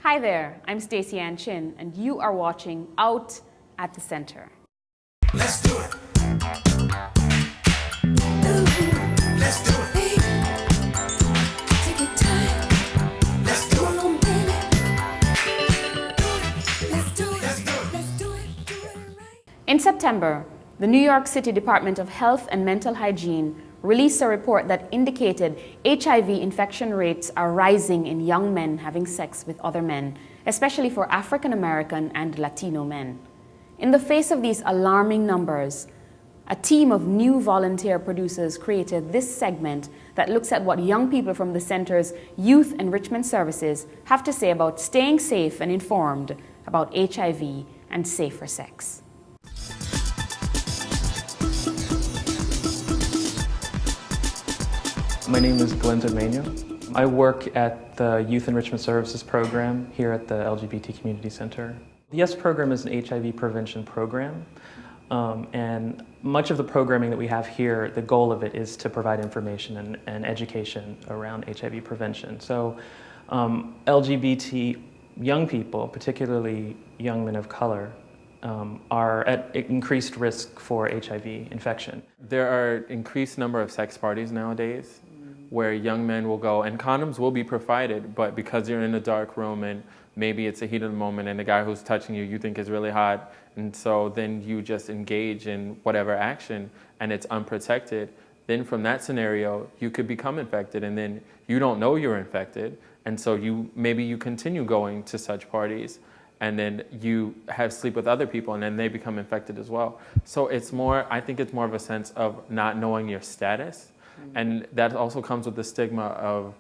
Hi there, I'm Stacey Ann Chin, and you are watching Out at the Center. Let's do it. Let's do it. Take your time. Let's do it. Let's do it. Let's do it. Let's do it. Do it right. In September, the New York City Department of Health and Mental Hygiene released a report that indicated HIV infection rates are rising in young men having sex with other men, especially for African American and Latino men. In the face of these alarming numbers, a team of new volunteer producers created this segment that looks at what young people from the center's youth enrichment services have to say about staying safe and informed about HIV and safer sex. My name is Glenda Mania. I work at the Youth Enrichment Services program here at the LGBT Community Center. The YES program is an HIV prevention program, and much of the programming that we have here, the goal of it is to provide information and education around HIV prevention. So LGBT young people, particularly young men of color, are at increased risk for HIV infection. There are increased number of sex parties nowadays where young men will go, and condoms will be provided, but because you're in a dark room and maybe it's a heat of the moment and the guy who's touching you think is really hot, and so then you just engage in whatever action and it's unprotected, then from that scenario you could become infected, and then you don't know you're infected, and so maybe you continue going to such parties, and then you have sleep with other people and then they become infected as well. So I think it's more of a sense of not knowing your status. And that also comes with the stigma of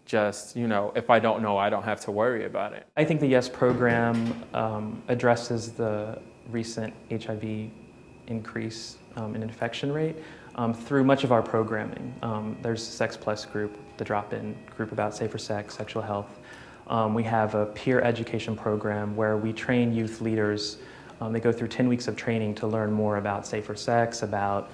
just, if I don't know, I don't have to worry about it. I think the YES program addresses the recent HIV increase in infection rate through much of our programming. There's a Sex Plus group, the drop-in group about safer sex, sexual health. We have a peer education program where we train youth leaders. They go through 10 weeks of training to learn more about safer sex, about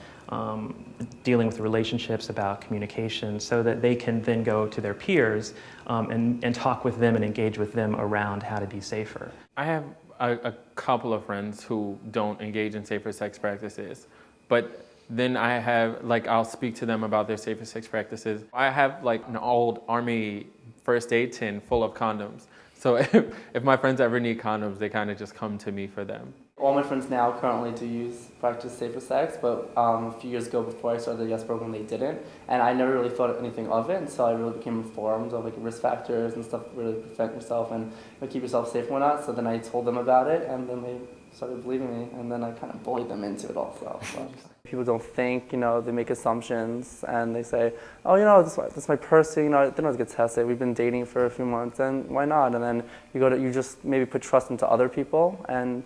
dealing with relationships, about communication, so that they can then go to their peers and talk with them and engage with them around how to be safer. I have a couple of friends who don't engage in safer sex practices, but then I have, I'll speak to them about their safer sex practices. I have an old Army first aid tin full of condoms. So if my friends ever need condoms, they kind of just come to me for them. All my friends now currently do practice safer sex, but a few years ago before I started the YES program, they didn't. And I never really thought anything of it, and so I really became informed of risk factors and stuff to really protect yourself and keep yourself safe and whatnot. So then I told them about it, and then they started believing me, and then I kind of bullied them into it also. So. People don't think, they make assumptions, and they say, oh, this is my person, they don't have to get tested. We've been dating for a few months, and why not? And then you just maybe put trust into other people, and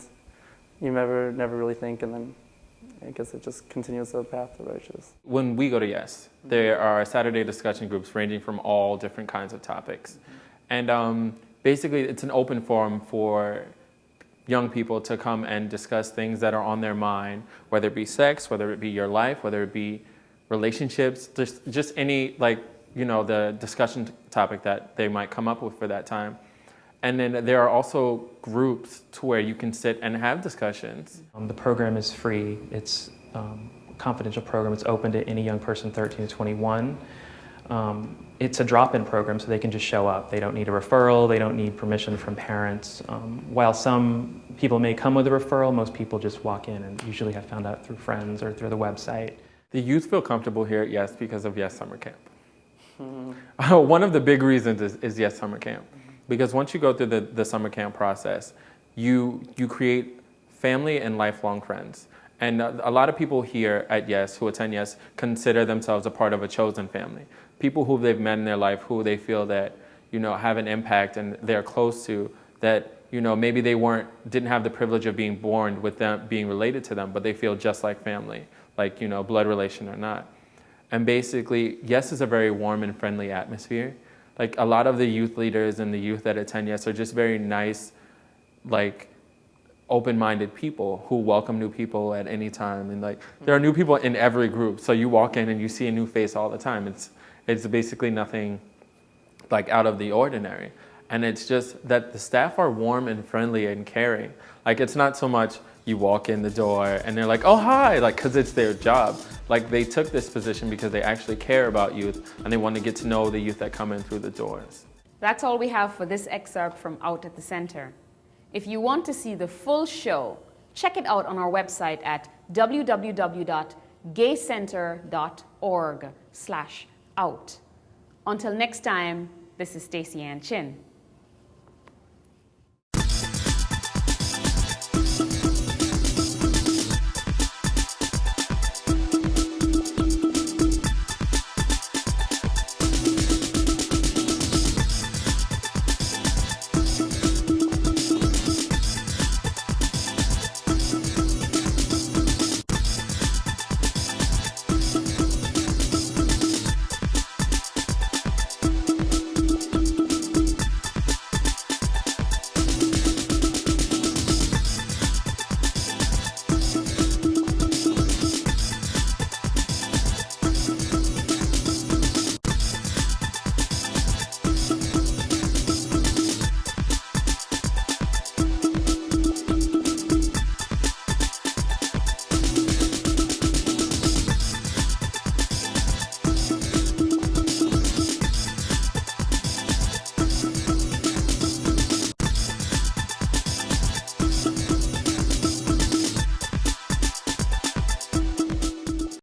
you never really think, and then I guess it just continues the path to righteous. When we go to YES, there are Saturday discussion groups ranging from all different kinds of topics. And basically it's an open forum for young people to come and discuss things that are on their mind, whether it be sex, whether it be your life, whether it be relationships, just any, the discussion topic that they might come up with for that time. And then there are also groups to where you can sit and have discussions. The program is free. It's a confidential program. It's open to any young person 13 to 21. It's a drop-in program, so they can just show up. They don't need a referral. They don't need permission from parents. While some people may come with a referral, most people just walk in and usually have found out through friends or through the website. The youth feel comfortable here at YES because of YES Summer Camp. One of the big reasons is YES Summer Camp. Because once you go through the summer camp process, you create family and lifelong friends. And a lot of people here at YES, who attend YES, consider themselves a part of a chosen family. People who they've met in their life, who they feel that, have an impact and they're close to, that, maybe they didn't have the privilege of being born with them, being related to them, but they feel just like family, blood relation or not. And basically, YES is a very warm and friendly atmosphere. A lot of the youth leaders and the youth that attend YES are just very nice, open-minded people who welcome new people at any time. And there are new people in every group. So you walk in and you see a new face all the time. It's basically nothing out of the ordinary. And it's just that the staff are warm and friendly and caring. Like, it's not so much you walk in the door and they're like, oh, hi, like, because it's their job. Like, they took this position because they actually care about youth and they want to get to know the youth that come in through the doors. That's all we have for this excerpt from Out at the Center. If you want to see the full show, check it out on our website at www.gaycenter.org/out. Until next time, this is Stacey Ann Chin.